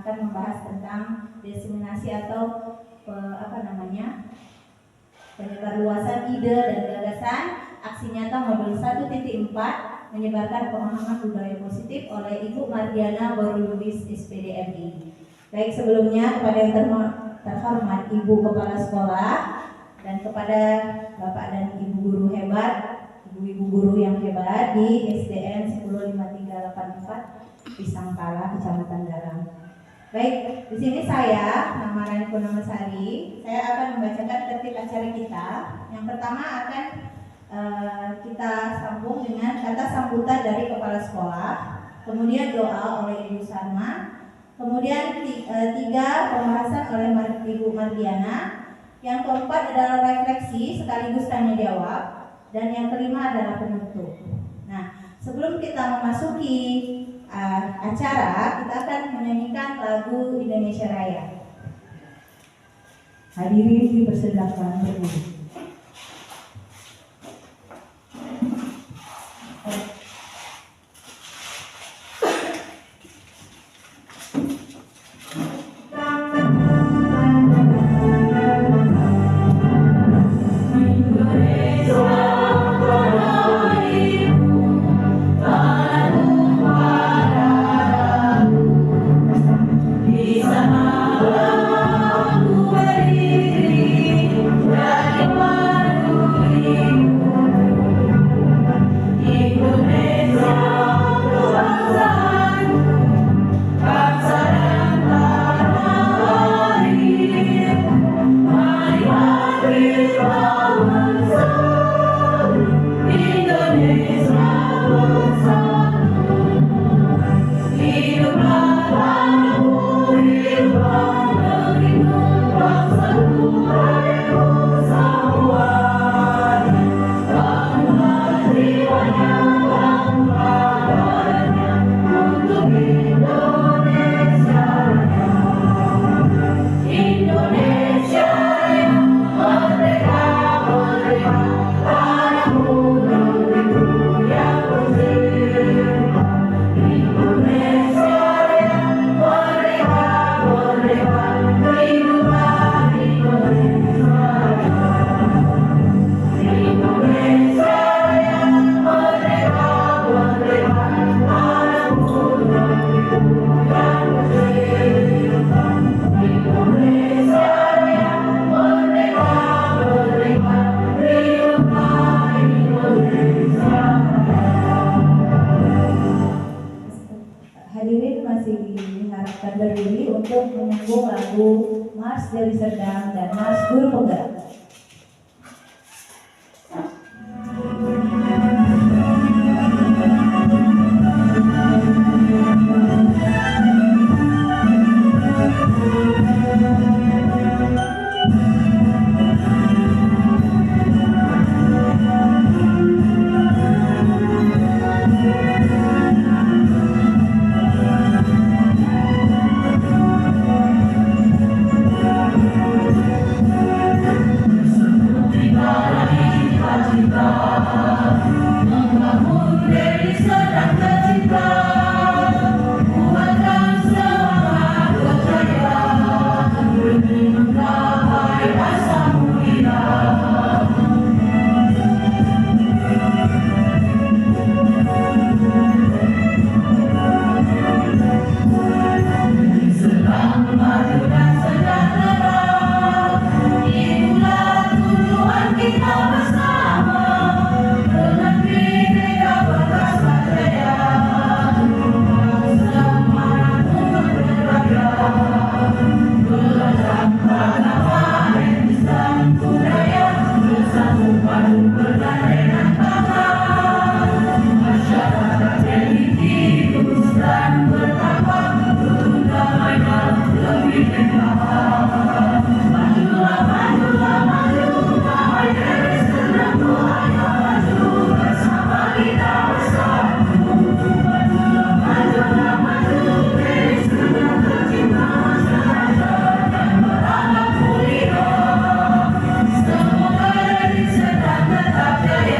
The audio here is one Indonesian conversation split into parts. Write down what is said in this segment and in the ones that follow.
akan membahas tentang diseminasi atau penyebarluasan ide dan gagasan aksi nyata modul 1.4 menyebarkan pemahaman budaya positif oleh Ibu Mardiana Borulubis SPD MI. Baik, sebelumnya kepada yang terhormat Ibu Kepala Sekolah dan kepada Bapak dan Ibu guru hebat, ibu-ibu guru yang hebat di SDN 105384 Pisangkala, Kecamatan Galang. Baik, di sini saya, nama Rani Purnamasari, saya akan membacakan tertib acara kita. Yang pertama akan kita sambung dengan kata sambutan dari Kepala Sekolah, kemudian doa oleh Ibu Sarma, kemudian tiga pembahasan oleh Ibu Mardiana, yang keempat adalah refleksi sekaligus tanya jawab, dan yang kelima adalah penutup. Nah, sebelum kita memasuki acara, kita akan menyanyikan lagu Indonesia Raya. Hadirin dipersilakan berdiri. Semoga dari sedang tetap jaya.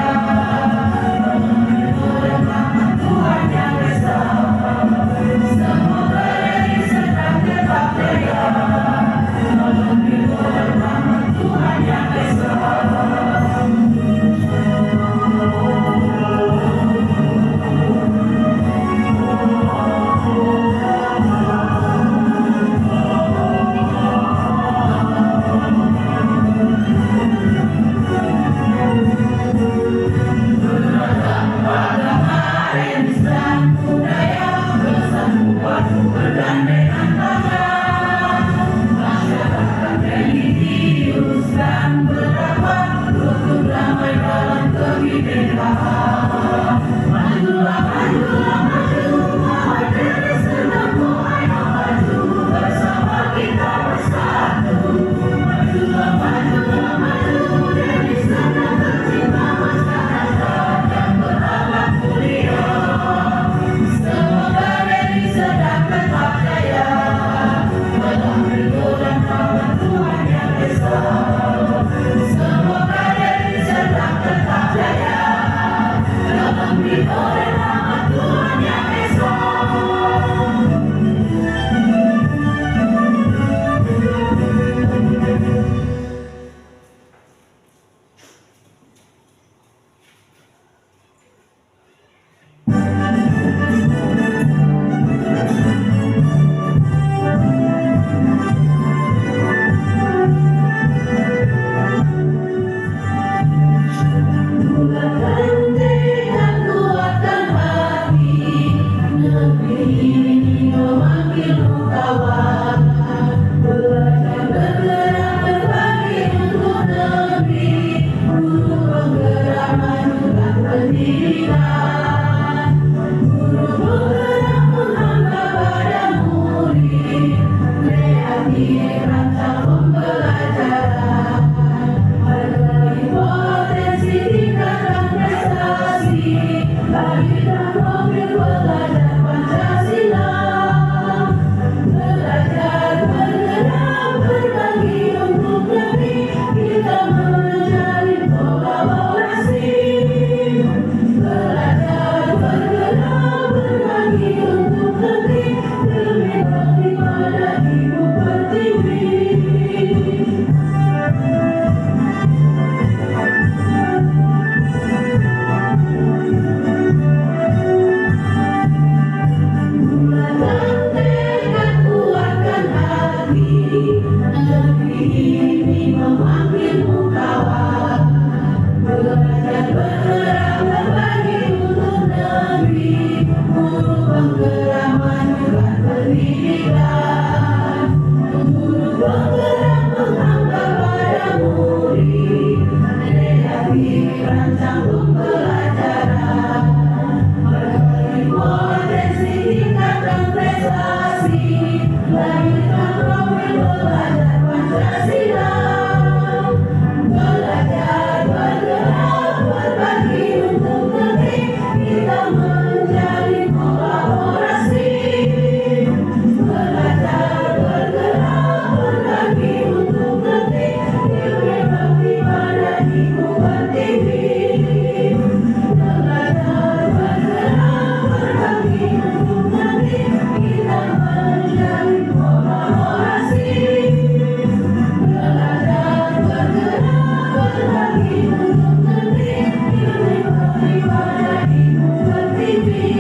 Belajar bergerak berbagi untuk negeri, guru penggerak menyurat pendidikan, guru penggerak menambah pada murid, kreatif rancang pembelajaran, berbagai potensi tingkatkan prestasi, lahirkan profil belajar Pancasila. Belajar bergerak berbagi untuk negeri, kita menjalin kolaborasi. Belajar bergerak berbagi untuk negeri, ilmu bakti pada ibu pertiwi. Belajar bergerak berbagi untuk negeri, kita menjalin kolaborasi. Belajar bergerak berbagi untuk negeri, ilmu bakti pada ibu pertiwi.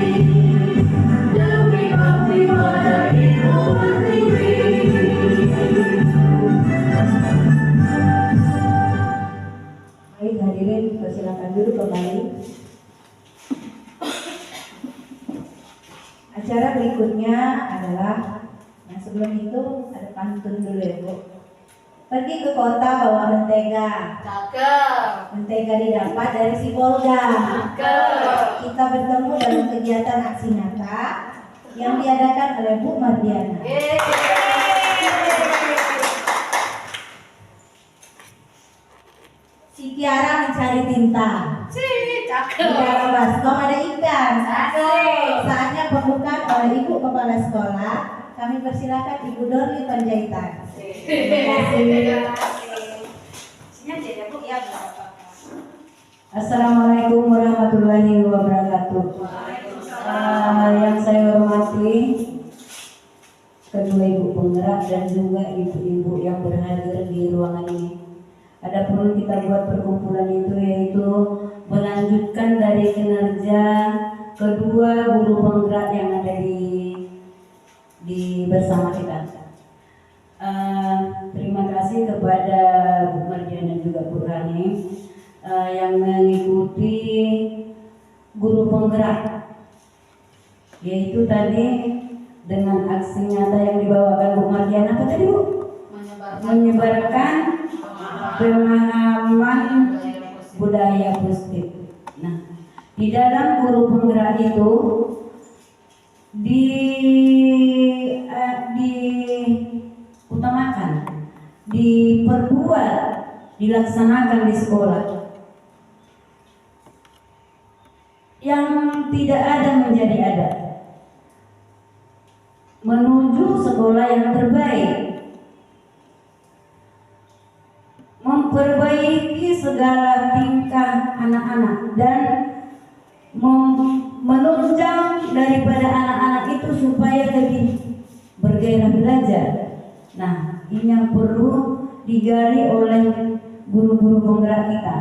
Demi bakti pada ibu pertiwi. Baik hadirin, silakan duduk kembali. Acara berikutnya adalah, nah sebelum itu ada pantun dulu ya Bu. Pergi ke kota bawa mentega. Cakep. Mentega didapat dari si Polda. Cakep. Kita bertemu dalam kegiatan aksi nyata yang diadakan oleh Bu Mardiana. Si Kiara mencari tinta. Di dalam baskom ada ikan. Saatnya pembukaan oleh Ibu Kepala Sekolah. Kami persilakan Ibu Dorli Panjaitan. Terima kasih. Assalamualaikum warahmatullahi wabarakatuh. Yang saya hormati kedua ibu penggerak dan juga ibu-ibu yang berhadir di ruangan ini. Adapun kita buat perkumpulan itu yaitu melanjutkan dari kinerja kedua guru penggerak yang ada di bersama kita. Terima kasih kepada Bu Mardian dan juga Bu Rani yang mengikuti guru penggerak, yaitu tadi dengan aksi nyata yang dibawakan Bu Mardian, apa tadi Bu? Menyebarkan pemahaman budaya positif. Nah, di dalam guru penggerak itu diutamakan, diperbuat, dilaksanakan di sekolah. Yang tidak ada menjadi ada, menuju sekolah yang terbaik, memperbaiki segala tingkah anak-anak dan menunjang daripada anak-anak itu supaya lebih bergairah belajar. Nah, ini yang perlu digali oleh guru-guru penggerak kita.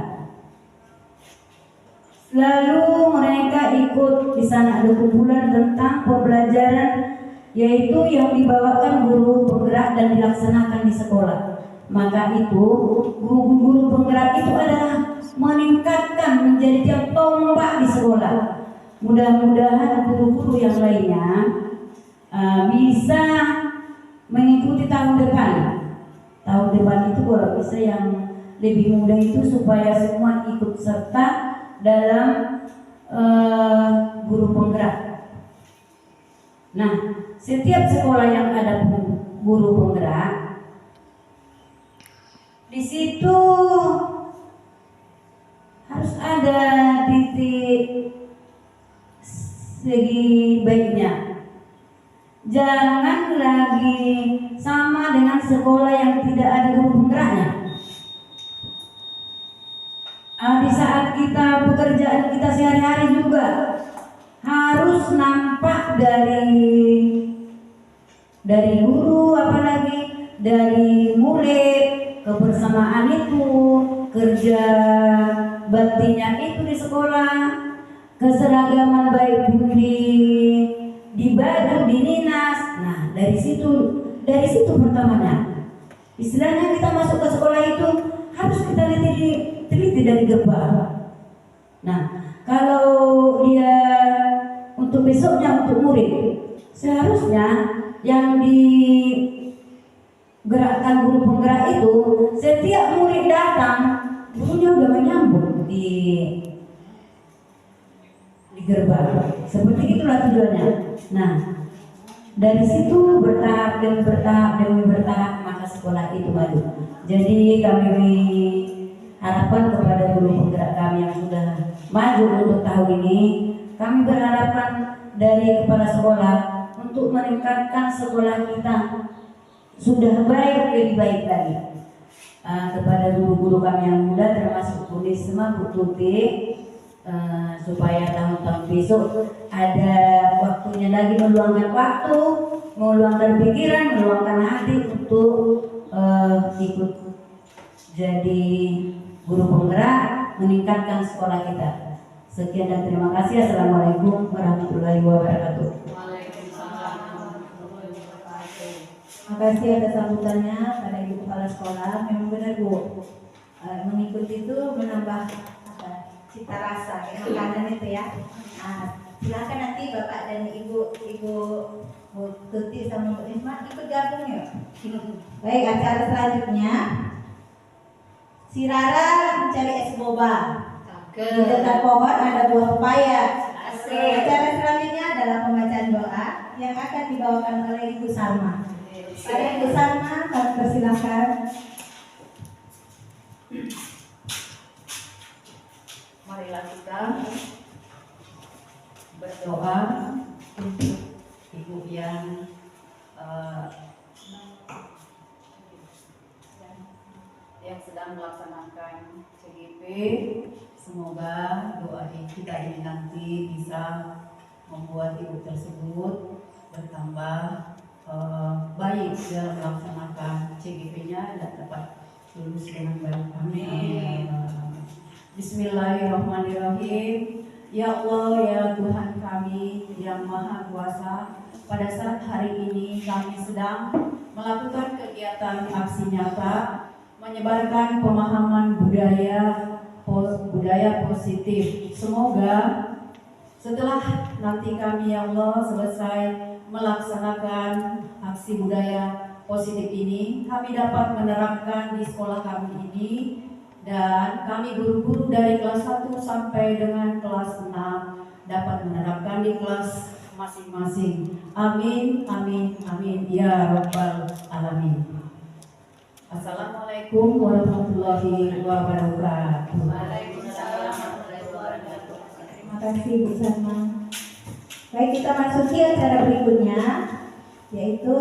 Lalu mereka ikut di sana, ada kumpulan tentang pembelajaran, yaitu yang dibawakan guru penggerak dan dilaksanakan di sekolah. Maka itu guru-guru penggerak itu adalah meningkatkan menjadi tiang tombak di sekolah. Mudah-mudahan guru-guru yang lainnya bisa mengikuti tahun depan. Tahun depan itu kalau bisa yang lebih muda itu supaya semua ikut serta dalam guru penggerak. Nah, setiap sekolah yang ada guru penggerak, di situ harus ada titik segi baiknya. Jangan lagi sama dengan sekolah yang tidak ada guru penggeraknya. Di saat kita pekerjaan kita sehari-hari juga harus nampak dari guru, apalagi dari murid, kebersamaan itu, kerja baktinya itu di sekolah, keseragaman baik di baju, di dinas. Nah, dari situ pertamanya. Istilahnya kita masuk ke sekolah itu harus kita lihat teliti dari gerbang. Nah, kalau dia untuk besoknya untuk murid, seharusnya yang digerakkan guru penggerak itu setiap murid datang, gurunya udah menyambut di gerbang. Seperti itulah tujuannya. Nah, dari situ bertahap demi bertahap maka sekolah itu maju. Jadi kami harapan kepada guru penggerak kami yang sudah maju untuk tahun ini, kami berharapan dari kepala sekolah untuk meningkatkan sekolah kita sudah baik lebih baik lagi. Kepada guru-guru kami yang muda termasuk Bu Risma, Bu Tuti, supaya tahun-tahun besok ada waktunya lagi meluangkan waktu, meluangkan pikiran, meluangkan hati untuk ikut jadi guru penggerak, meningkatkan sekolah kita. Sekian dan terima kasih. Assalamualaikum warahmatullahi wabarakatuh. Terima kasih atas sambutannya pada Ibu Kepala Sekolah. Memang benar Bu, mengikuti itu menambah cita rasa makanan itu ya. Nah, silakan nanti Bapak dan Ibu Bu Tuti sama Bu Risma ikut gabung yuk. Baik, acara selanjutnya si Rara mencari es boba. Di dekat pohon ada buah pepaya. Acara selanjutnya adalah pembacaan doa yang akan dibawakan oleh Ibu Salma. Pada Ibu Salma, kami persilahkan. Marilah kita berdoa untuk ibu yang sedang melaksanakan CGP. Semoga doa kita ini nanti bisa membuat ibu tersebut bertambah baik dalam melaksanakan CGP-nya dan dapat lulus dengan baik. Amin. Bismillahirrahmanirrahim. Ya Allah, ya Tuhan kami yang Maha Kuasa, pada saat hari ini kami sedang melakukan kegiatan aksi nyata menyebarkan pemahaman budaya positif. Semoga setelah nanti kami ya Allah selesai melaksanakan aksi budaya positif ini, kami dapat menerapkan di sekolah kami ini, dan kami guru-guru dari kelas 1 sampai dengan kelas 6 dapat menerapkan di kelas masing-masing. Amin, amin, amin ya rabbal alamin. Assalamualaikum warahmatullahi wabarakatuh. Terima kasih Bu Salma. Baik, kita masuki acara berikutnya, yaitu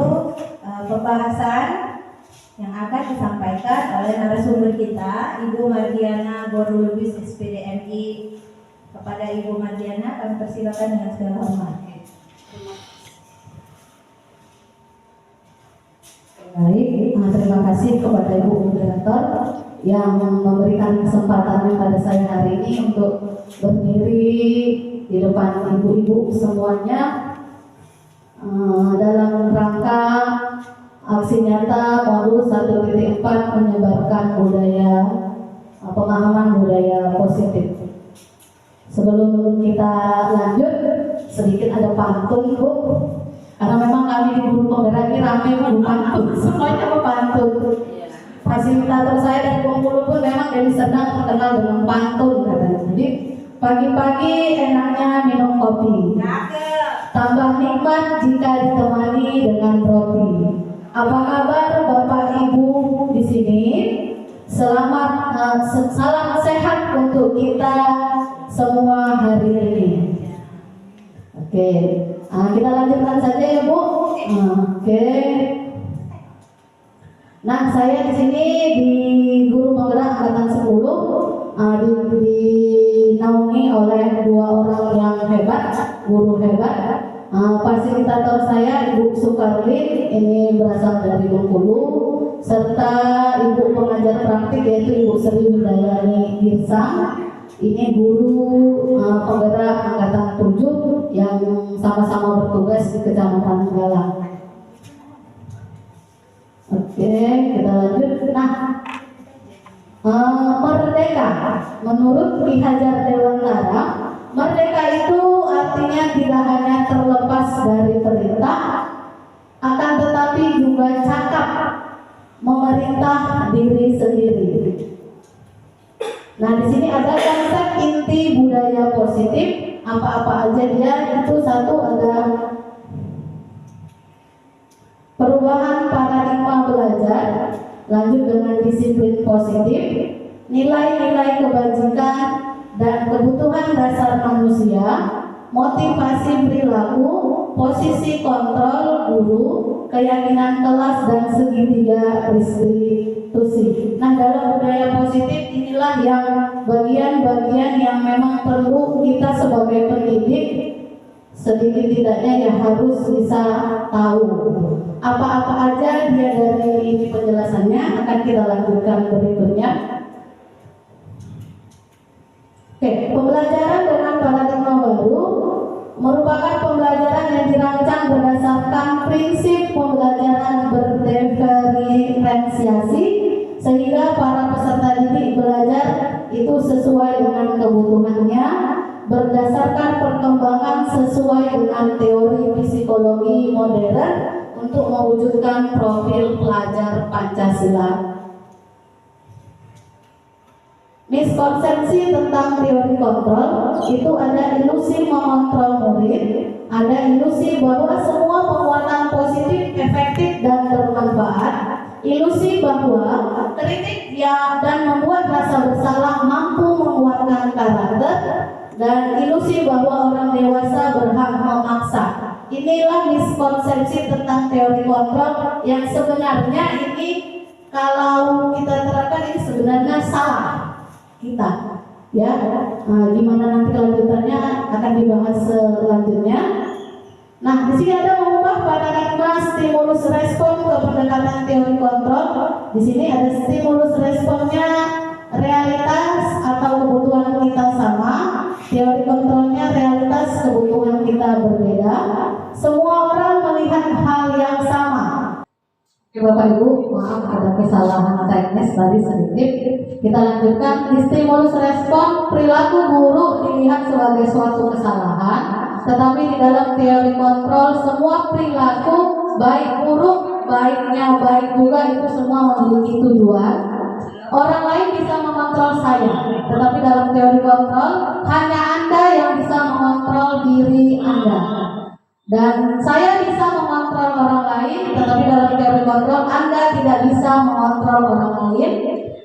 pembahasan yang akan disampaikan oleh narasumber kita, Ibu Mardiana Gorulubis SPDMI. Kepada Ibu Mardiana kami persilakan dengan segala hormat. Baik, terima kasih kepada Ibu Moderator yang memberikan kesempatan pada saya hari ini untuk berdiri di depan ibu-ibu semuanya dalam rangka aksi nyata modul 1.4 menyebarkan pemahaman budaya positif. Sebelum kita lanjut, sedikit ada pantun Bu, karena memang kami di guru penggerak ini ramai pantun, semuanya pantun. Fasilitator saya dari Bengkulu pun memang dari Serdang terkenal dengan pantun katanya. Jadi pagi-pagi enaknya minum kopi, tambah nikmat jika ditemani dengan roti. Apa kabar Bapak Ibu di sini? Selamat salam sehat untuk kita semua hari ini. Oke, kita lanjutkan saja ya Bu. Oke. Nah, saya di sini di Guru Penggerak Angkatan 10 dinaungi oleh dua orang yang hebat, guru hebat. Fasilitator saya Ibu Sukarlin, ini berasal dari Bengkulu, serta Ibu pengajar praktik yaitu Ibu Sri Widayani Girsang. Ini guru penggerak Angkatan 7 yang sama-sama bertugas di Kecamatan Galang. Oke, kita lanjut. Nah, Merdeka, menurut Ki Hajar Dewantara, merdeka itu artinya tidak hanya terlepas dari perintah, akan tetapi juga cakap memerintah diri sendiri. Nah, di sini ada konsep inti budaya positif. Apa-apa aja dia itu satu, ada perubahan paradigma belajar, lanjut dengan disiplin positif, nilai-nilai kebajikan dan kebutuhan dasar manusia, motivasi perilaku, posisi kontrol guru, keyakinan kelas dan segitiga restitusi. Nah, dalam budaya positif inilah yang bagian-bagian yang memang perlu kita sebagai pendidik sedikit tidaknya ya harus bisa tahu. Apa-apa aja dia dari ini penjelasannya akan kita lanjutkan berikutnya. Oke, pembelajaran dengan paradigma baru merupakan pembelajaran yang dirancang berdasarkan prinsip pembelajaran berdiferensiasi sehingga para peserta didik belajar itu sesuai dengan kebutuhannya, berdasarkan perkembangan sesuai dengan teori psikologi modern untuk mewujudkan profil pelajar Pancasila. Miskonsepsi tentang teori kontrol itu ada ilusi mengontrol murid, ada ilusi bahwa semua penguatan positif efektif dan bermanfaat, ilusi bahwa kritik ya dan membuat rasa bersalah mampu menguatkan karakter, dan ilusi bahwa orang dewasa berhak memaksa. Inilah miskonsepsi tentang teori kontrol yang sebenarnya ini kalau kita terapkan ini sebenarnya salah kita, ya. Gimana nanti kelanjutannya akan dibahas selanjutnya. Nah, di sini ada mengubah paradigma stimulus respon ke pendekatan teori kontrol. Di sini ada stimulus responnya realitas atau kebutuhan kita sama, teori kontrolnya realitas kebutuhan kita berbeda. Semua orang melihat hal yang sama. Bapak Ibu, maaf ada kesalahan teknis tadi sedikit. Kita lanjutkan. Di stimulus respon, perilaku buruk dilihat sebagai suatu kesalahan, tetapi di dalam teori kontrol semua perilaku baik buruk, baiknya baik juga itu semua memiliki tujuan. Orang lain bisa mengontrol saya, tetapi dalam teori kontrol hanya Anda yang bisa mengontrol diri Anda. Dan saya bisa mengontrol orang lain, tetapi dalam teori kontrol Anda tidak bisa mengontrol orang lain.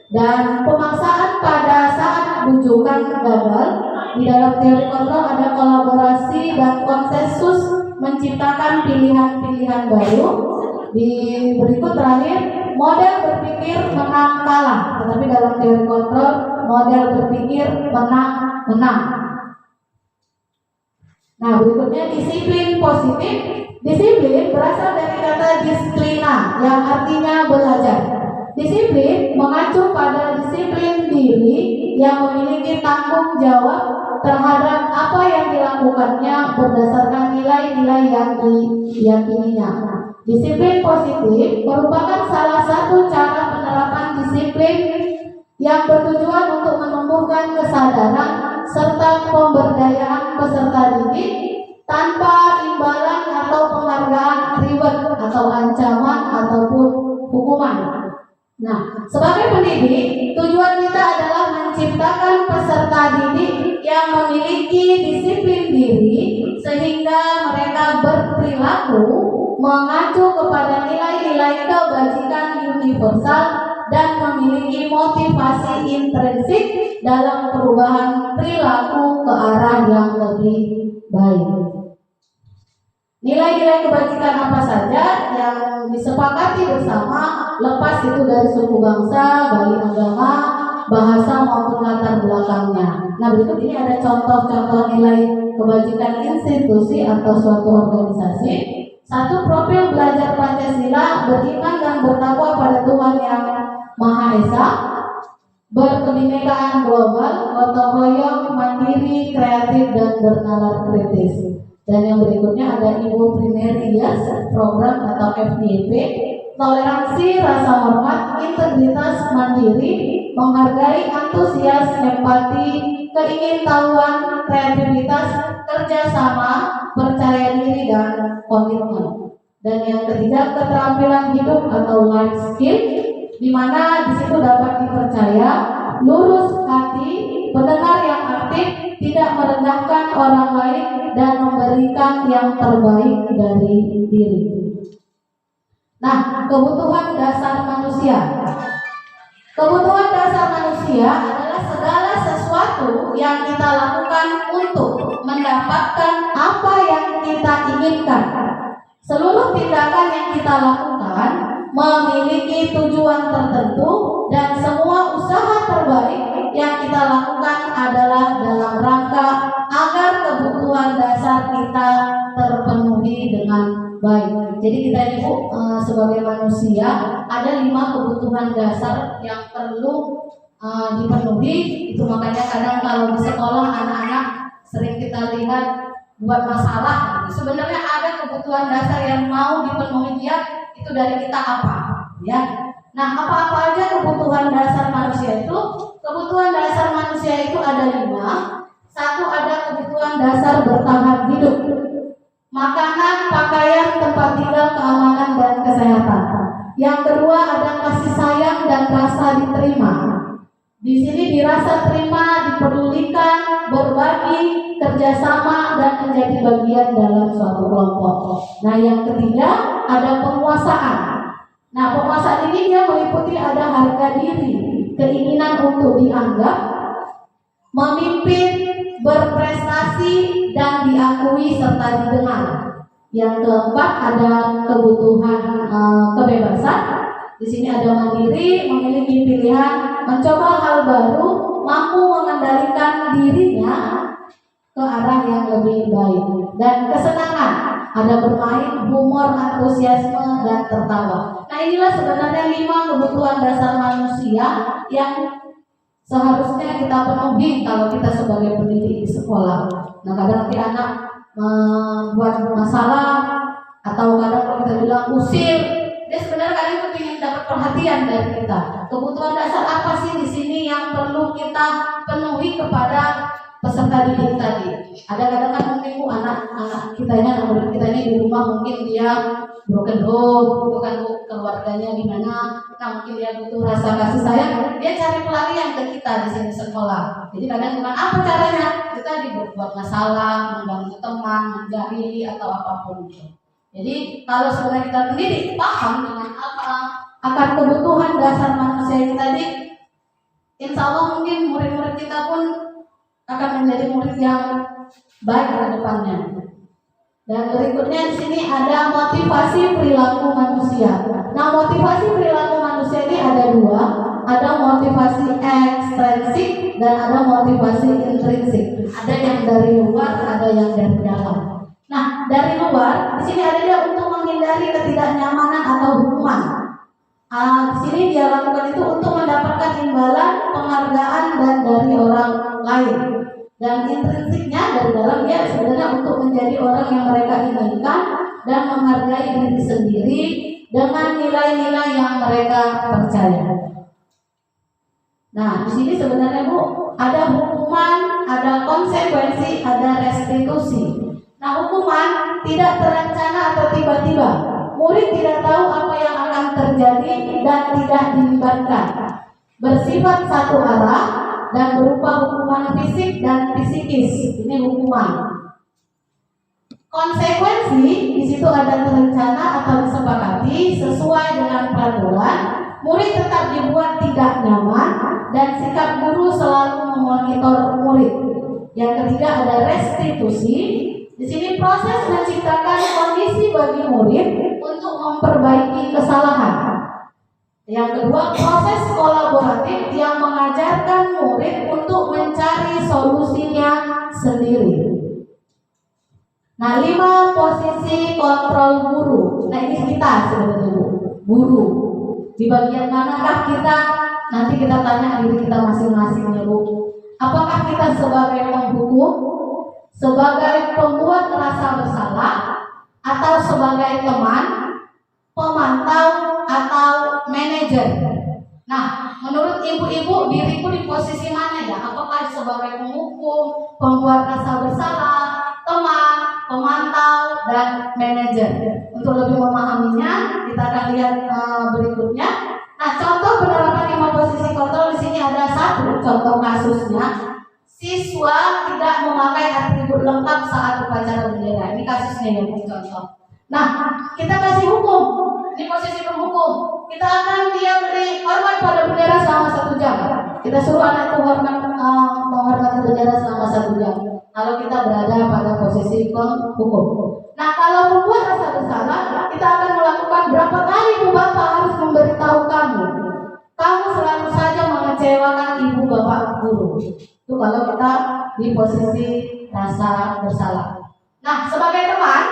Dan pemaksaan pada saat bujukan gagal. Di dalam teori kontrol ada kolaborasi dan konsensus menciptakan pilihan-pilihan baru. Di berikut terakhir, model berpikir menang kalah, tetapi dalam teori kontrol model berpikir menang. Nah, berikutnya disiplin positif. Disiplin berasal dari kata disiplina yang artinya belajar. Disiplin mengacu pada disiplin diri yang memiliki tanggung jawab terhadap apa yang dilakukannya berdasarkan nilai-nilai yang diyakininya. Disiplin positif merupakan salah satu cara penerapan disiplin yang bertujuan untuk menumbuhkan kesadaran serta pemberdayaan peserta didik tanpa imbalan atau penghargaan reward atau ancaman ataupun hukuman. Nah, sebagai pendidik, tujuan kita adalah menciptakan peserta didik yang memiliki disiplin diri sehingga mereka berperilaku mengacu kepada nilai-nilai kebajikan universal dan memiliki motivasi intrinsik dalam perubahan perilaku ke arah yang lebih baik. Nilai-nilai kebajikan apa saja yang disepakati bersama, lepas itu dari suku bangsa, baik agama, bahasa maupun latar belakangnya. Nah, berikut ini ada contoh-contoh nilai kebajikan institusi atau suatu organisasi. 1. Profil belajar Pancasila, beriman dan bertakwa pada Tuhan Yang Maha Esa, berkebinekaan global, gotong royong, mandiri, kreatif dan bernalar kritis. Dan yang berikutnya ada Ibu Primarias program atau FYP, toleransi, rasa hormat, integritas, mandiri, menghargai antusias, empati, keingintahuan, kreativitas, kerjasama, percaya diri, dan komitmen. Dan yang ketiga, keterampilan hidup atau life skill, di mana di situ dapat dipercaya, lurus hati, pendengar yang aktif, tidak merendahkan orang lain, dan memberikan yang terbaik dari diri. Nah, kebutuhan dasar manusia. Kebutuhan dasar manusia adalah segala sesuatu yang kita lakukan untuk mendapatkan apa yang kita inginkan. Seluruh tindakan yang kita lakukan memiliki tujuan tertentu, dan semua usaha terbaik yang kita lakukan adalah dalam rangka agar kebutuhan dasar kita terpenuhi dengan baik. Jadi kita ini Bu, sebagai manusia ada 5 kebutuhan dasar yang perlu dipenuhi. Itu makanya kadang kalau di sekolah anak-anak sering kita lihat buat masalah. Sebenarnya ada kebutuhan dasar yang mau dipenuhi dia, itu dari kita apa? Ya. Nah, apa-apa aja kebutuhan dasar manusia itu? Kebutuhan dasar manusia itu ada 5. Satu, ada kebutuhan dasar bertahan hidup. Makanan, pakaian, tempat tinggal, keamanan, dan kesehatan. Yang kedua ada kasih sayang dan rasa diterima. Di sini dirasa terima, dipedulikan, berbagi, kerjasama, dan menjadi bagian dalam suatu kelompok. Nah, yang ketiga ada penguasaan. Nah, penguasaan ini dia meliputi ada harga diri, keinginan untuk dianggap, memimpin, berprestasi, dan diakui serta didengar. Yang keempat ada kebutuhan kebebasan. Di sini ada mandiri, memiliki pilihan, mencoba hal baru, mampu mengendalikan dirinya ke arah yang lebih baik. Dan kesenangan, ada bermain, humor, antusiasme, dan tertawa. Nah, inilah sebenarnya 5 kebutuhan dasar manusia yang seharusnya kita penuhi kalau kita sebagai pendidik di sekolah. Nah, kadang nanti anak membuat masalah, atau kadang kalau kita bilang usir, dia sebenarnya kadang itu ingin dapat perhatian dari kita. Kebutuhan dasar apa sih di sini yang perlu kita penuhi kepada peserta didik tadi? Ada kadang-kadang mungkin Bu, anak-anak kita ini, anak murid kita ini di rumah mungkin dia broken home, itu kan Bu, keluarganya gimana? Nah, mungkin dia butuh rasa kasih sayang, dia cari pelarian ke kita di sini sekolah. Jadi kadang gimana? Apa caranya? Kita dibuat masalah, mengganggu teman, menjahili, atau apapun itu. Jadi kalau sebenarnya kita pendidik paham dengan apa akan kebutuhan dasar manusia ini tadi, insya Allah mungkin murid-murid kita pun akan menjadi murid yang baik ke depannya. Dan berikutnya di sini ada motivasi perilaku manusia. Nah, motivasi perilaku manusia ini ada 2, ada motivasi ekstrinsik dan ada motivasi intrinsik. Ada yang dari luar, ada yang dari dalam. Nah, dari luar, di sini ada dia untuk menghindari ketidaknyamanan atau hukuman. Di sini dia lakukan itu untuk mendapatkan imbalan, penghargaan, dan dari orang lain. Dan intrinsiknya dari dalam dia sebenarnya untuk menjadi orang yang mereka inginkan dan menghargai diri sendiri dengan nilai-nilai yang mereka percaya. Nah, di sini sebenarnya Bu, ada hukuman, ada konsekuensi, ada restitusi. Nah, hukuman tidak terencana atau tiba-tiba. Murid tidak tahu apa yang akan terjadi dan tidak dilibatkan. Bersifat satu arah dan berupa hukuman fisik dan psikis. Ini hukuman. Konsekuensi di situ ada terencana atau disepakati sesuai dengan peraturan. Murid tetap dibuat tidak nyaman dan sikap guru selalu memonitor murid. Yang ketiga ada restitusi. Di sini proses menciptakan kondisi bagi murid untuk memperbaiki kesalahan. Yang kedua, proses kolaboratif yang mengajarkan murid untuk mencari solusinya sendiri. Nah, 5 posisi kontrol guru. Nah, ini kita sebenarnya guru. Di bagian manakah kita? Nanti kita tanya diri kita masing-masing ya Bu. Apakah kita sebagai penghukum, sebagai pembuat rasa bersalah, atau sebagai teman, pemantau, atau manajer? Nah, menurut ibu-ibu diriku di posisi mana ya? Apakah sebagai penghukum, pembuat rasa bersalah, teman, pemantau, dan manajer? Untuk lebih memahaminya, kita akan lihat berikutnya. Nah, contoh penerapan 5 posisi kontrol di sini ada satu contoh kasusnya. Siswa tidak memakai atribut lengkap saat upacara bendera. Ini kasusnya ya, contoh. Nah, kita kasih hukum. Ini posisi penghukum. Kita akan dia beri hormat pada bendera selama 1 jam. Kita suruh anak itu menghormati bendera selama 1 jam. Kalau kita berada pada posisi penghukum. Nah, kalau membuat rasa bersalah, kita akan melakukan berapa kali Bu Bapak harus memberitahu kamu. Kamu selalu saja mengecewakan ibu bapak guru. Itu kalau kita di posisi rasa bersalah. Nah, sebagai teman,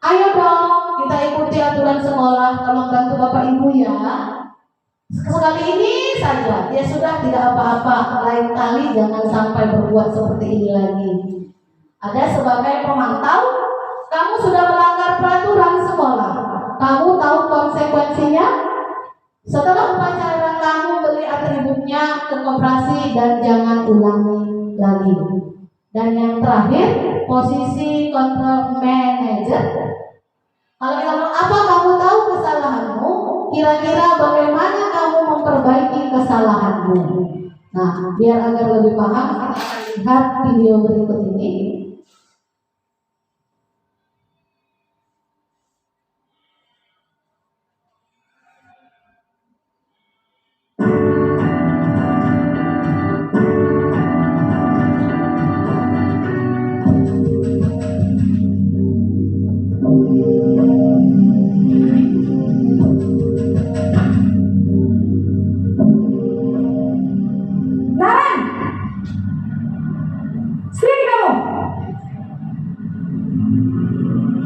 ayo dong kita ikuti aturan sekolah. Tolong bantu bapak ibu ya. Sekali ini saja, ya sudah tidak apa-apa. Lain kali jangan sampai berbuat seperti ini lagi. Ada sebagai pemantau, kamu sudah melanggar peraturan sekolah. Kamu tahu konsekuensinya? Setelah upacara kamu beli atributnya ke koperasi dan jangan ulangi lagi. Dan yang terakhir, posisi kontrol manager. Kalau kita bilang, apa kamu tahu kesalahanmu? Kira-kira bagaimana kamu memperbaiki kesalahanmu? Nah, biar agar lebih paham, kita akan lihat video berikut ini.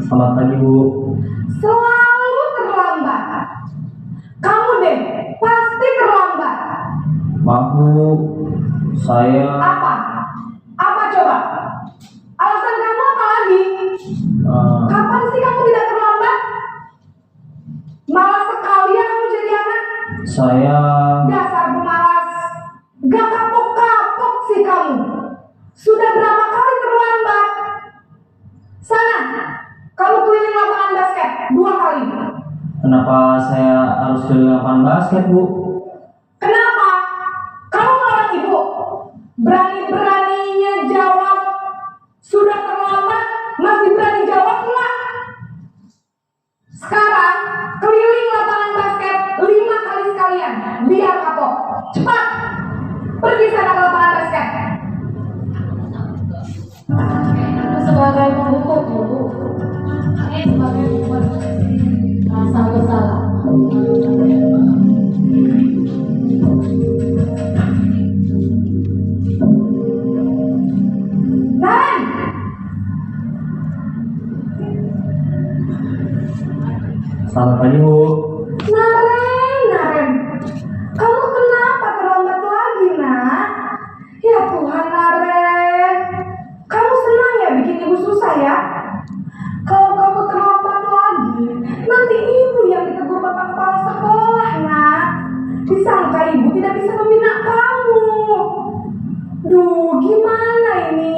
Selamat pagi Bu. Selalu terlambat. Kamu deh pasti terlambat. Maaf Bu, saya Apa? Apa coba? Alasan kamu apa lagi? Kapan sih kamu tidak terlambat? Malas sekali ya kamu jadi anak. saya Dasar pemalas. Gak kapok-kapok sih kamu. Sudah berapa kali terlambat? Sana, kamu keliling lapangan basket 2 kali. Kenapa saya harus keliling lapangan basket Bu? Kenapa? Kamu melarang ibu. Berani-beraninya jawab. Sudah terlambat, masih berani jawab pula. Sekarang, keliling lapangan basket 5 kali sekalian. Biar kapok. Cepat. Pergi sana ke lapangan basket. Itu sebagai penghukum Bu. Ini sebagai pembuat rasa bersalah. Naren, Selamat pagi Bu. Naren, kamu kenapa terlambat lagi, nak? Ya Tuhan, Naren, kamu senang ya bikin ibu susah ya? Kalau kamu terlambat lagi, nanti ibu yang ditegur bapak kepala sekolah, nak. Disangka ibu tidak bisa membina kamu. Duh, gimana ini?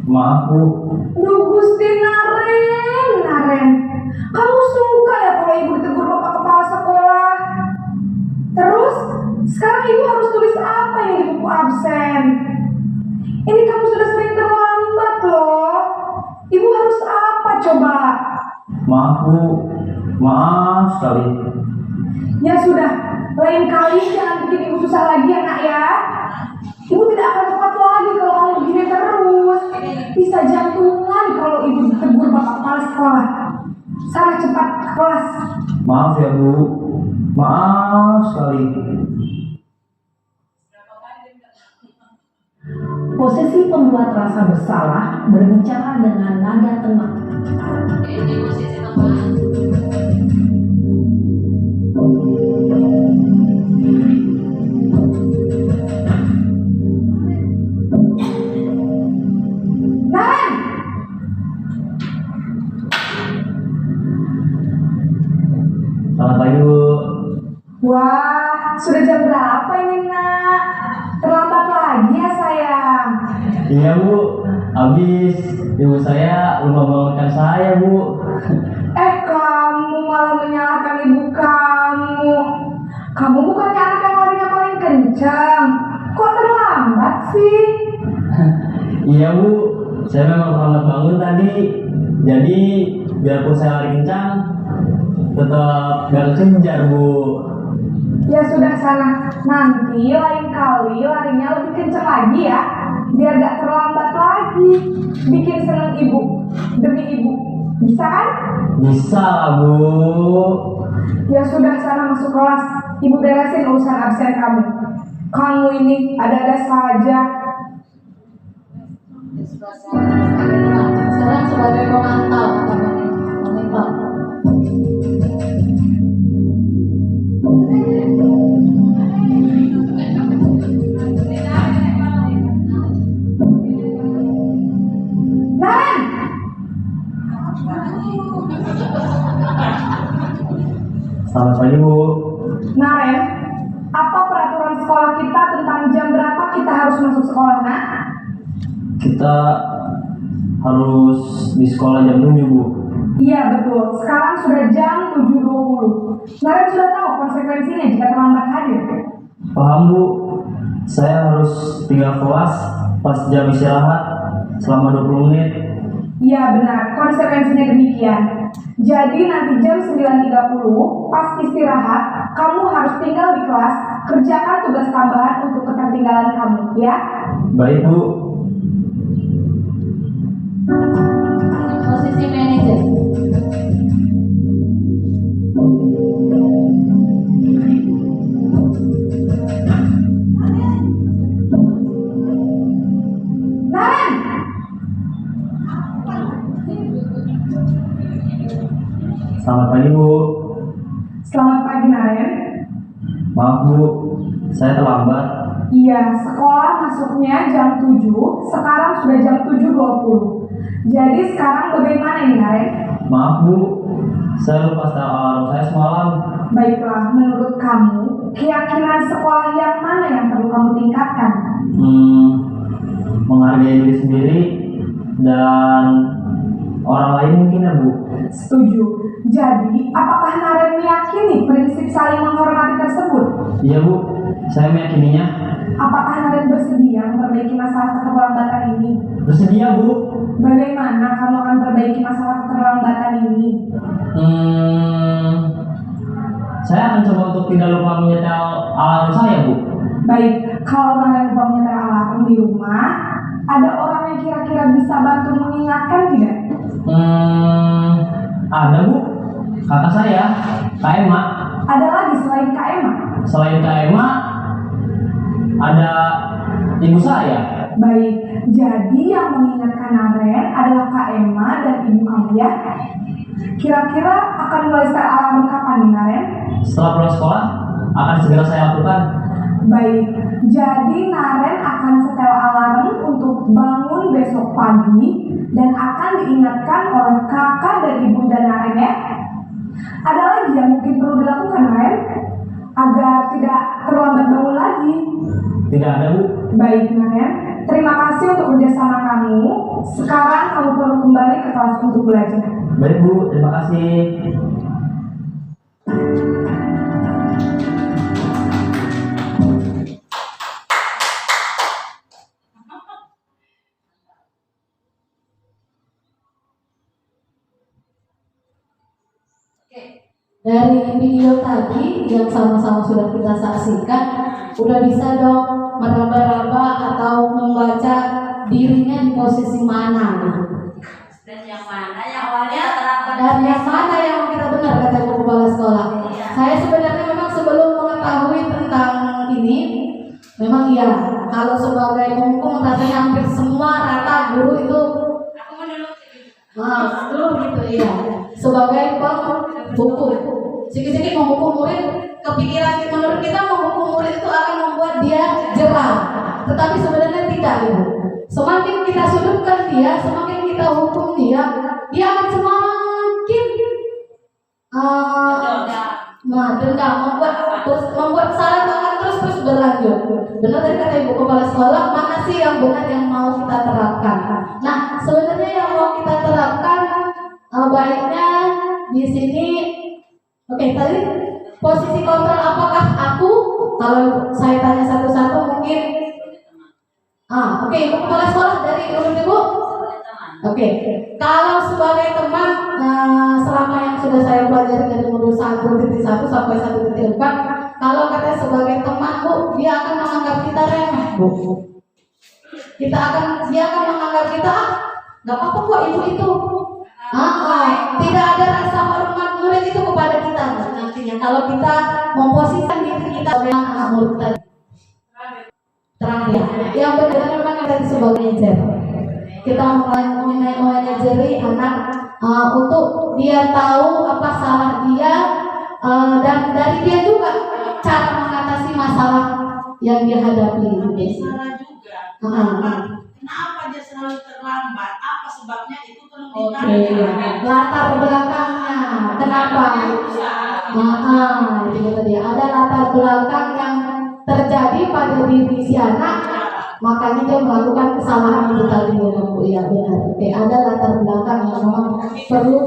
Maaf Bu. Duh, Gusti Naren, kamu suka ya kalau ibu ditegur bapak kepala sekolah? Terus, sekarang ibu harus tulis apa yang di buku absen? Ini kamu sudah sering terlambat loh. Ibu harus apa coba? Maaf Bu. Maaf sekali. Ya sudah, lain kali jangan bikin ibu susah lagi ya nak ya. Ibu tidak akan kuat lagi kalau kamu begini terus. Bisa jantungan kalau ibu ditegur bapak kepala sekolah. Sana cepat ke kelas. Maaf ya Bu. Maaf sekali. Posisi pembuat rasa bersalah berbicara dengan nada tenang. Ini posisi teman. Naren, Selamat pagi Bu. Wah, sudah jam berapa ini nak? Terlambat lagi ya sayang. Iya Bu, habis ibu saya lupa bangunkan saya Bu. Kamu malah menyalahkan ibu kamu. Kamu bukannya anak yang larinya paling kencang. Kok terlambat sih? Iya Bu, saya memang terlambat bangun tadi. Jadi biarpun saya lari kencang, tetap gak kejar Bu. Ya sudah sana, nanti lain kali larinya lebih kencang lagi ya, biar gak terlambat lagi. Bikin seneng ibu, demi ibu, bisa kan? Bisa lah Bu. Ya sudah sana masuk kelas, ibu beresin urusan absen kamu. Kamu ini ada-ada saja. Sekarang sebagai pemantau, pemantau. Naren, Selamat pagi Bu. Naren, apa peraturan sekolah kita tentang jam berapa kita harus masuk sekolah, nak? Kita harus di sekolah jam 7 Bu. Iya betul, sekarang sudah jam 7.20. Naren sudah tahu konsekuensinya jika terlambat hadir. Paham Bu, saya harus tinggal kelas pas jam istirahat selama 20 menit. Iya benar, konsekuensinya demikian. Jadi nanti jam 9.30 pas istirahat, kamu harus tinggal di kelas, kerjakan tugas tambahan untuk ketertinggalan kamu, ya? Baik Bu. Posisi manajer. Naren, Selamat pagi Bu. selamat pagi Naren. Maaf Bu, saya terlambat. Iya, sekolah masuknya jam 7, sekarang sudah jam 7.20. Jadi sekarang bagaimana ini Naren? Maaf Bu, saya lupa setel alarm saya semalam. Baiklah, menurut kamu, keyakinan sekolah yang mana yang perlu kamu tingkatkan? Menghargai diri sendiri dan orang lain mungkin ya Bu. Setuju. Jadi, apakah Naren meyakini prinsip saling menghormati tersebut? Iya Bu, saya meyakininya. Apakah Naren bersedia memperbaiki masalah keterlambatan ini? Bersedia Bu. Bagaimana kamu akan perbaiki masalah keterlambatan ini? Saya akan coba untuk tidak lupa menyetel alarm saya Bu. Baik, kalau Naren lupa menyetel alarm di rumah, ada orang yang kira-kira bisa bantu mengingatkan tidak? Ada Bu, kakak saya, Kak Emma. Ada lagi selain Kak Emma? Selain Kak Emma, ada ibu saya. Baik, jadi yang mengingatkan Naren adalah Kak Emma dan ibu kamu ya. Kira-kira akan mulai setel alarm kapan nih Naren? Setelah pulang sekolah, akan segera saya lakukan. Baik, jadi Naren akan setel alarm untuk bangun besok pagi dan akan diingatkan oleh kakak dan ibunda Naren ya. Ada lagi yang mungkin perlu dilakukan Naren agar tidak terlambat bangun lagi? Tidak ada Bu. Baik Naren, terima kasih untuk kerjasama kamu. Sekarang kamu perlu kembali ke kelas untuk belajar. Baik Bu, terima kasih. Dari video tadi yang sama-sama sudah kita saksikan, udah bisa dong meraba-raba atau membaca dirinya di posisi mana gitu. Dan yang mana yang awalnya terlambat? Dan yang mana yang kita benar kata Ibu Kepala Sekolah. Saya sebenarnya memang sebelum mengetahui tentang ini, memang iya, kalau sebagai penghukum rasanya hampir semua rata guru itu seluruh gitu iya. Sebagai penghukum, sedikit-sedikit menghukum murid, kepikiran menurut kita menghukum murid itu akan membuat dia jerah, tetapi sebenarnya tidak Ibu. Semakin kita sudutkan dia, semakin kita hukum dia akan semakin dendam, membuat terus membuat kesalahan akan terus berlanjut. Benar dari kata ibu kepala sekolah, mana sih yang benar yang mau kita terapkan? Nah, sebenarnya yang mau kita terapkan baiknya di sini. Oke, tadi posisi kontrol apakah aku? Kalau saya tanya satu-satu mungkin. Oke, ibu kepala sekolah dari ibu. Oke, kalau sebagai teman selama yang sudah saya pelajari dari modul 1.1 sampai 1.4, kalau kata sebagai teman Bu, dia akan menganggap kita remeh Bu. Dia akan menganggap kita nggak apa-apa kok ibu itu. Tidak ada rasa hormat murid itu kepada kita nantinya. Kalau kita memposisikan diri kita sebagai anak murid tadi. Terakhir, yang benar memang ada sebagai manajer. Kita memanajeri anak untuk dia tahu apa salah dia dan dari dia juga cara mengatasi masalah yang dia hadapi. Salah juga. Kenapa dia selalu terlambat? Apa sebabnya itu perlu ditanya. Latar belakangnya, kenapa? Itu dia. Ada latar belakang yang terjadi pada diri si anak, makanya dia melakukan kesalahan itu tadi Bu. Ya benar. Oke, ada latar belakang yang memang perlu.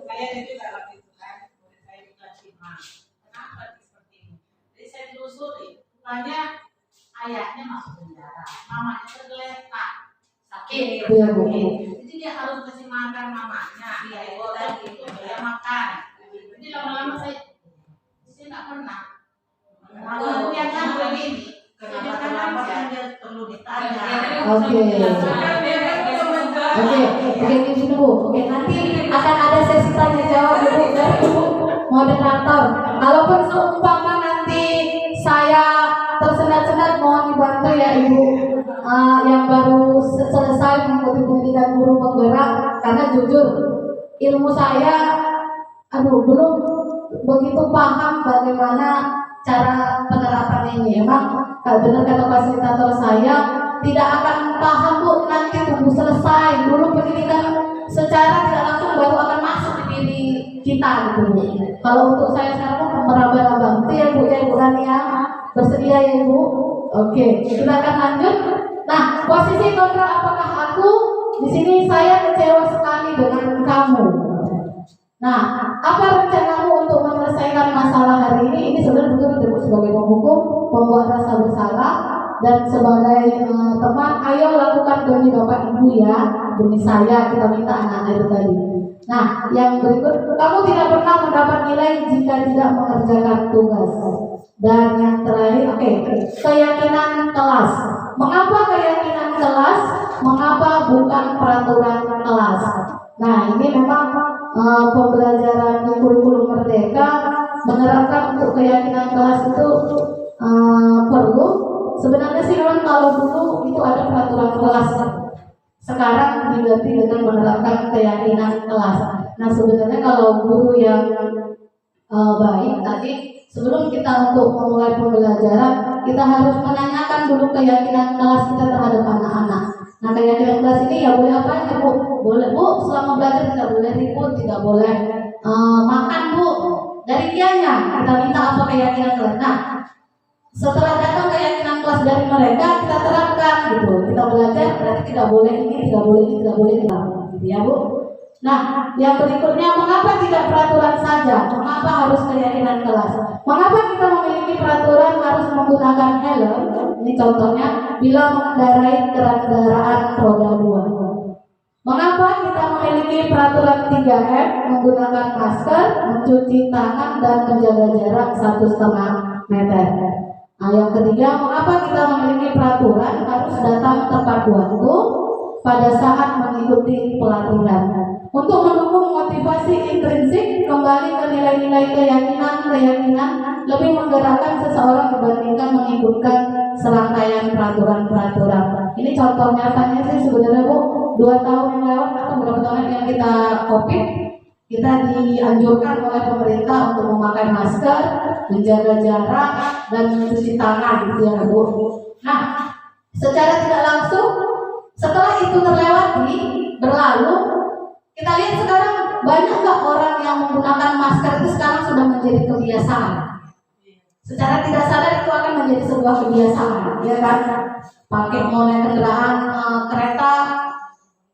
Saya juga waktu itu kan, saya dikasih kenapa seperti ini? Jadi saya telusuri, rupanya ayahnya masuk penjara, mamanya tergeletak, sakit. Iya Bu. Jadi dia harus kasih makan mamanya, dan itu dia makan. Jadi lama-lama saya nggak pernah. Kalau yang begini, kenapa dia perlu ditanya? Oke, gini Bu. Oke, nanti akan ada sesi tanya jawab Bu dari Ibu moderator. Kalaupun seumpama nanti saya tersendat-sendat, mohon dibantu ya Ibu yang baru selesai mengikuti pendidikan guru penggerak, karena jujur ilmu saya belum begitu paham bagaimana cara penerapan ini. Emang kalau benar kata fasilitator saya, tidak akan paham Bu nanti tunggu selesai dulu pendidikan secara tidak langsung baru akan masuk di diri kita gitu Bu. Kalau untuk saya sekarang meraba-raba itu ya Bu, ya Ibu Rania bersedia ya Ibu. Oke, kita akan lanjut. Nah, posisi kontrol apakah aku? Di sini saya kecewa sekali dengan kamu. Nah, apa rencanamu untuk menyelesaikan masalah hari ini? Ini sebenarnya betul sebagai penghukum, pembuat rasa bersalah, dan sebagai teman, ayo lakukan demi Bapak Ibu ya, demi saya, kita minta anak-anak itu tadi. Nah, yang berikut, kamu tidak pernah mendapat nilai jika tidak mengerjakan tugas. Dan yang terakhir, keyakinan kelas. Mengapa keyakinan kelas? Mengapa bukan peraturan kelas? Nah, ini memang pembelajaran di kurikulum Merdeka menerapkan untuk keyakinan kelas itu perlu. Sebenarnya sih memang kalau dulu itu ada peraturan kelas, sekarang diganti dengan menerapkan keyakinan kelas. Nah, sebenarnya kalau guru yang baik tadi, sebelum kita untuk memulai pembelajaran, kita harus menanyakan dulu keyakinan kelas kita terhadap anak-anak. Nah, keyakinan kelas ini ya boleh apa aja Bu? Boleh Bu, selama belajar tidak boleh ribut, tidak boleh makan Bu. Dari dianya kita minta apa keyakinan kelas. Nah, setelah datang keyakinan kelas dari mereka, kita terapkan gitu. Kita belajar berarti tidak boleh ini, tidak boleh ini, tidak boleh ini, gitu ya Bu. Nah, yang berikutnya, mengapa tidak peraturan saja? Mengapa harus keyakinan kelas? Mengapa kita memiliki peraturan harus menggunakan helm? Ini contohnya, bila mengendarai kendaraan roda 2. Mengapa kita memiliki peraturan 3M, menggunakan masker, mencuci tangan, dan menjaga jarak 1,5 meter? Nah, yang ketiga, mengapa kita memiliki peraturan harus datang tepat waktu pada saat mengikuti pelatihan? Untuk mendukung motivasi intrinsik, kembali ke nilai-nilai keyakinan lebih menggerakkan seseorang dibandingkan mengikutkan serangkaian peraturan-peraturan. Ini contoh nyatanya sih sebenarnya Bu, 2 tahun yang lewat atau beberapa tahun yang kita COVID, kita dianjurkan oleh pemerintah untuk memakai masker, menjaga jarak, dan mencuci tangan gitu ya Bu. Nah, secara tidak langsung setelah itu terlewati, berlalu, kita lihat sekarang banyak nggak orang yang menggunakan masker itu sekarang sudah menjadi kebiasaan. secara tidak sadar itu akan menjadi sebuah kebiasaan, ya kan? Pakai mau naik kendaraan kereta,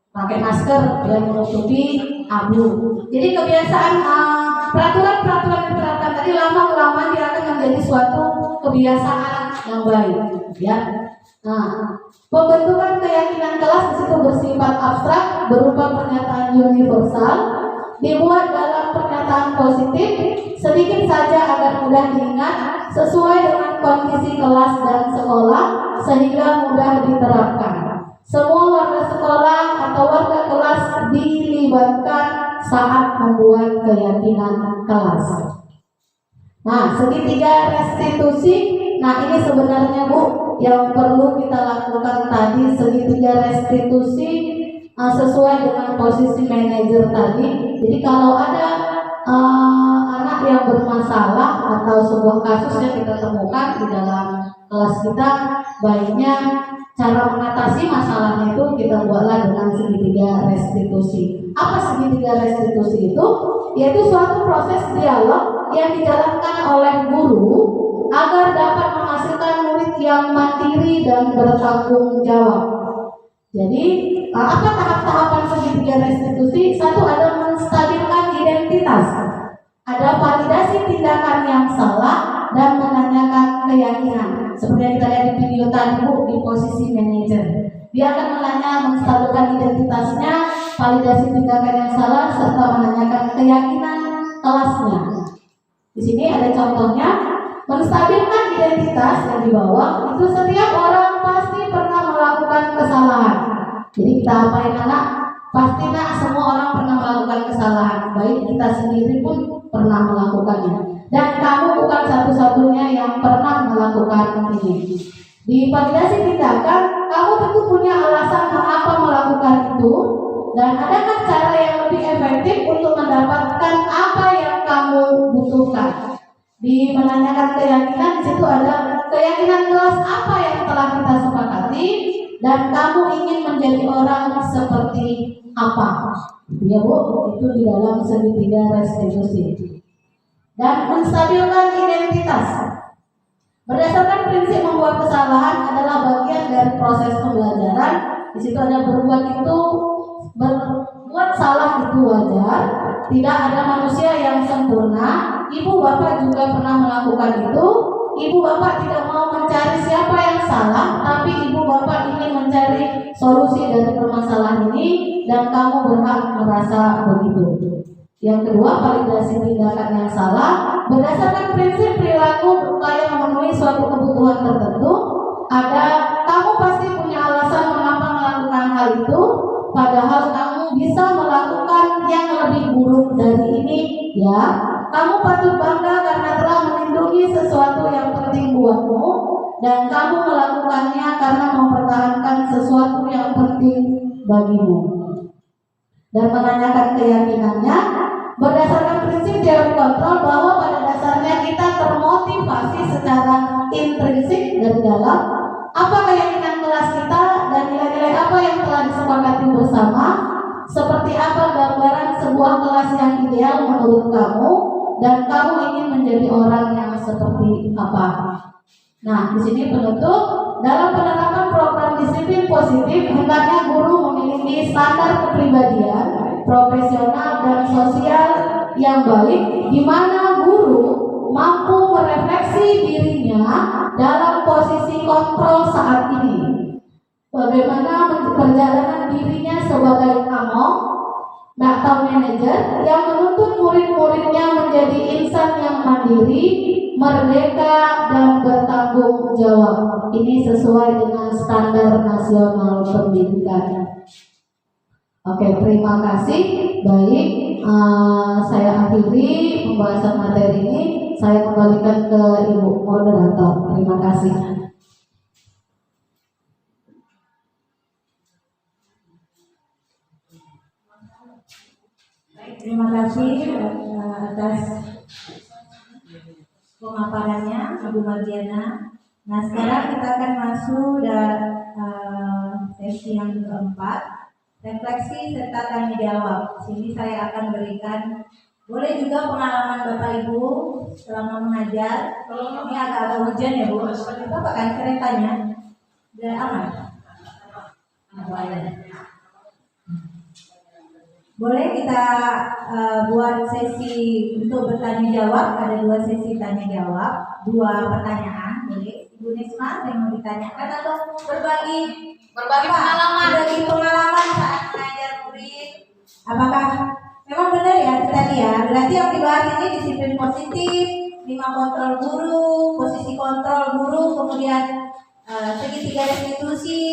pakai masker dan menutupi abu. Jadi kebiasaan peraturan-peraturan yang diterapkan tadi lama-kelamaan dia akan menjadi suatu kebiasaan yang baik, ya. Nah, pembentukan keyakinan kelas di situ bersifat abstrak berupa pernyataan universal, dibuat dalam pernyataan positif, sedikit saja agar mudah diingat, sesuai dengan kondisi kelas dan sekolah, sehingga mudah diterapkan. Semua warga sekolah atau warga kelas dilibatkan saat membuat keyakinan kelas. Nah, segitiga restitusi. Nah, ini sebenarnya Bu yang perlu kita lakukan tadi, segitiga restitusi sesuai dengan posisi manajer tadi. Jadi kalau ada anak yang bermasalah atau sebuah kasus yang kita temukan di dalam kelas kita, baiknya cara mengatasi masalahnya itu kita buatlah dengan segitiga restitusi. Apa segitiga restitusi itu? Yaitu suatu proses dialog yang dijalankan oleh guru agar dapat menghasilkan murid yang mandiri dan bertanggung jawab. Jadi apa tahap-tahapan segitiga restitusi? Satu, ada menstabilkan identitas, ada validasi tindakan yang salah dan menanyakan keyakinan. Seperti yang kita lihat di video tadi Bu, di posisi manajer, dia akan menstabilkan identitasnya, validasi tindakan yang salah, serta menanyakan keyakinan kelasnya. Di sini ada contohnya. Menstabilkan identitas yang dibawa itu setiap orang pasti pernah melakukan kesalahan. Jadi kita apain anak? Pasti nak, semua orang pernah melakukan kesalahan. Baik kita sendiri pun pernah melakukannya. Dan kamu bukan satu-satunya yang pernah melakukan ini. Di validasi tindakan, kamu tentu punya alasan mengapa melakukan itu. Dan adakah cara yang lebih efektif untuk mendapatkan apa yang kamu butuhkan? Di menanyakan keyakinan, di situ ada keyakinan kelas apa yang telah kita sepakati dan kamu ingin menjadi orang seperti apa, ya Bu, itu di dalam segitiga restitusi. Dan menstabilkan identitas berdasarkan prinsip membuat kesalahan adalah bagian dari proses pembelajaran. Di situ ada berbuat salah itu wajar, tidak ada manusia yang sempurna. Ibu bapak juga pernah melakukan itu. Ibu bapak tidak mau mencari siapa yang salah, tapi ibu bapak ingin mencari solusi dari permasalahan ini, dan kamu berhak merasa begitu. Yang kedua, validasi tindakan yang salah berdasarkan prinsip perilaku berupaya memenuhi suatu kebutuhan tertentu. Ada, kamu pasti punya alasan mengapa melakukan hal itu, padahal kamu bisa melakukan yang lebih buruk dari ini, ya. Kamu patut bangga karena telah melindungi sesuatu yang penting buatmu, dan kamu melakukannya karena mempertahankan sesuatu yang penting bagimu. Dan menanyakan keyakinannya berdasarkan prinsip teori kontrol bahwa pada dasarnya kita termotivasi secara intrinsik dari dalam apa keyakinan kelas kita dan nilai-nilai apa yang telah disepakati bersama, seperti apa gambaran sebuah kelas yang ideal menurut kamu, dan kamu ingin menjadi orang yang seperti apa. Nah, di sini penutup, dalam penerapan program disiplin positif, hendaknya guru memiliki standar kepribadian, profesional dan sosial yang baik, di mana guru mampu merefleksi dirinya dalam posisi kontrol saat ini. Bagaimana perjalanan dirinya sebagai among atau manajer yang menuntut murid-muridnya menjadi insan yang mandiri, merdeka, dan bertanggung jawab. Ini sesuai dengan standar nasional pendidikan. Oke, terima kasih. Baik, saya akhiri pembahasan materi ini. Saya kembalikan ke Ibu Moderator. Terima kasih. Terima kasih atas pemaparannya Ibu Mardiana. Nah, sekarang kita akan masuk sesi yang keempat, refleksi serta tanya jawab. Di sini saya akan berikan, boleh juga pengalaman Bapak Ibu selama mengajar. Ini agak-agak hujan ya Bu. Apa kan keretanya? Udah aman? Boleh kita buat sesi untuk bertanya jawab. Ada 2 sesi tanya jawab, 2 pertanyaan. Boleh Ibu Nisma yang mau ditanyakan atau berbagi pengalaman. Berbagi pengalaman saat mengajar murid. Apakah memang benar ya tadi ya? Berarti yang dibahas ini disiplin positif, 5 kontrol guru, posisi kontrol guru, kemudian segitiga restitusi,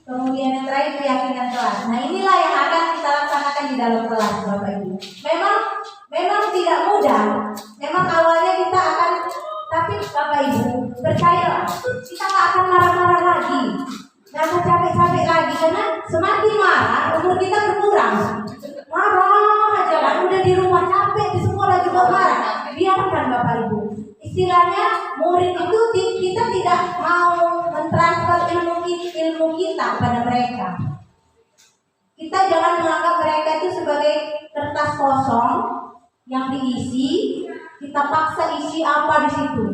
kemudian yang terakhir keyakinan kelas. Nah inilah yang akan kita laksanakan di dalam kelas Bapak Ibu. Memang tidak mudah. Memang awalnya kita akan, tapi Bapak Ibu percayalah, kita nggak akan marah-marah lagi, nggak akan capek-capek lagi, karena semakin marah umur kita berkurang. Marah aja kan, udah di rumah capek, di sekolah juga marah. Biarkan Bapak Ibu. Istilahnya murid itu kita tidak mau mentransfer ilmu kita kepada mereka. Kita jangan menganggap mereka itu sebagai kertas kosong yang diisi, kita paksa isi apa di situ.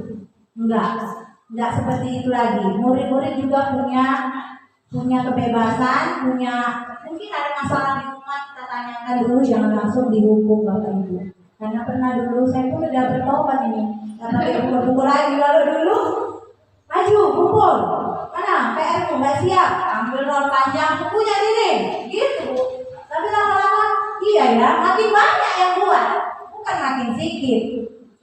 Enggak seperti itu lagi. Murid-murid juga punya kebebasan, mungkin ada masalah di rumah, kita tanyakan dulu, jangan langsung dihukum Bapak Ibu. Karena pernah dulu saya pun udah bertobat ini. Karena pukul lagi lalu dulu, maju kumpul, mana PR-mu nggak siap, ambil roll panjang bukunya ini, gitu. Tapi lama-lama, iya ya, makin banyak yang buat, bukan makin sedikit.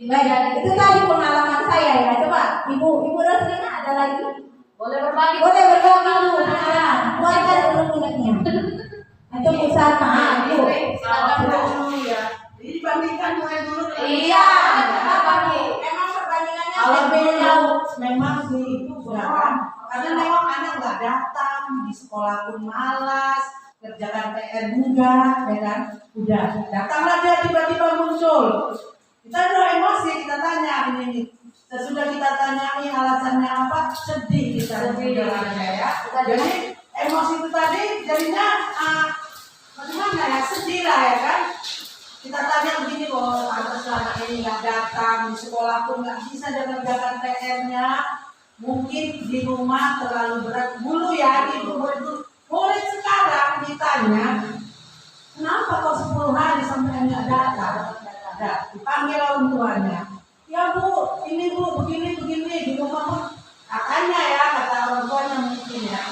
Baik, itu tadi pengalaman saya ya. Coba Ibu Roslina ada lagi? Boleh berbagi Bu. Nah, buatkan unek-uneknya. Itu usaha Bu. Dibandingkan mulai dulu. Iya, apa Bu? Memang perbandingannya Kalau jauh. jauh, memang sih itu sudah kan. Karena memang anak nggak datang di sekolah pun malas, kerjakan PR juga, ya kan? Udah datanglah dia tiba-tiba muncul. Kita udah emosi, kita tanya ini. Sesudah kita tanyai alasannya apa, sedih kita ya. Jadi emosi itu tadi jadinya bagaimana ya, sedih lah ya kan. Kita tanya begini loh, atas anak ini nggak datang, di sekolah pun nggak bisa dia mengerjakan PR-nya, mungkin di rumah terlalu berat. Dulu ya, murid sekarang ditanya, kenapa kok 10 hari sampai nggak datang? Dipanggil orang tuanya, ya Bu, ini Bu, begini di rumah pun katanya ya, kata orang tuanya mungkin ya.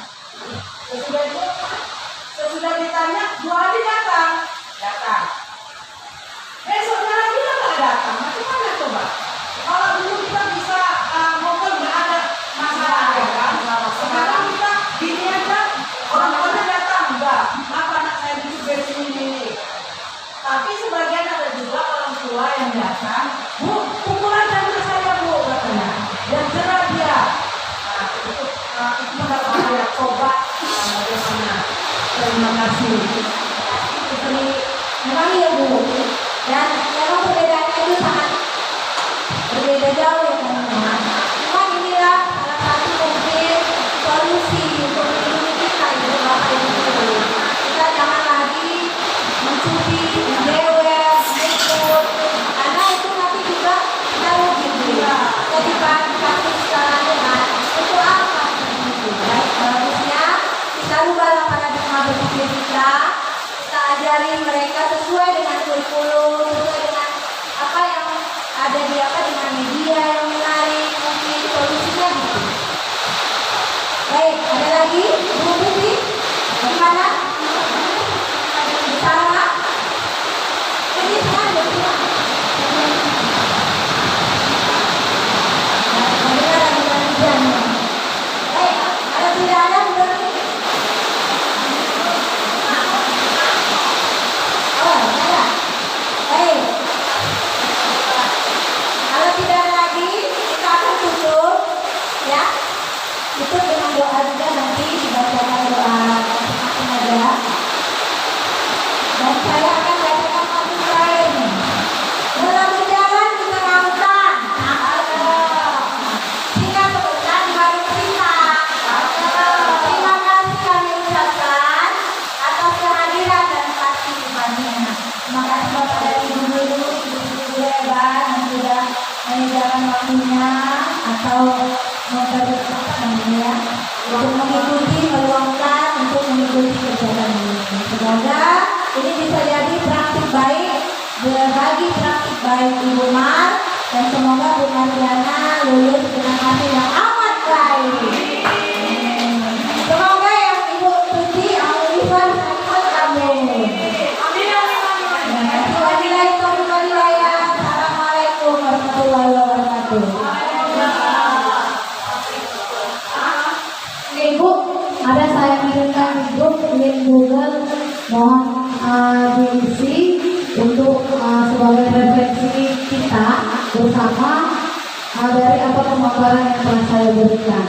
Sesudah ditanya 2 hari datang. Besoknya lagi nggak datang, bagaimana coba? Kalau dulu kita bisa ngomong nggak ada masalah ya kan? Sekarang kita gini aja, orang tuanya datang enggak, apa anak saya duduk di sini. Tapi sebagian ada juga orang tua yang datang, Bu, pukulan sama saya Bu, katanya. Dan cerah dia. Nah, itu mendapat saya coba bagaimana. Terima kasih. Memang iya Bu. Dan memang perbedaannya itu sangat berbeda jauh ya teman-teman. Cuma inilah salah satu mungkin solusi untuk melindungi kita itu Bapak Ibu. Kita jangan lagi mencuri, menjewer, mengikut, karena itu nanti juga kita rugi juga. Jadi kasus selanjutnya itu apa itu? Baik, harusnya kita rubahlah paradigma berpikir kita ajari mereka sesuai dengan kurikulum, sesuai dengan apa yang ada di dengan media yang menarik, mungkin solusinya gitu. Baik, ada lagi Bu Putri, gimana? Sama? Ini semua ada semua. Baik, ada tidak ada Bu Putri? Baik, waktunya atau untuk meluangkan untuk mengikuti kegiatan ini. Semoga ini bisa jadi praktik baik, berbagi praktik baik Ibu Mar, dan semoga Bu Marliana lulus dengan hasil yang amat baik. Semoga yang Ibu tuju Al-Ifan amin. Assalamualaikum warahmatullahi wabarakatuh. Ibu, ada saya kirimkan di grup link Google, mohon diisi untuk sebagai refleksi kita bersama dari apa pemaparan yang telah saya berikan.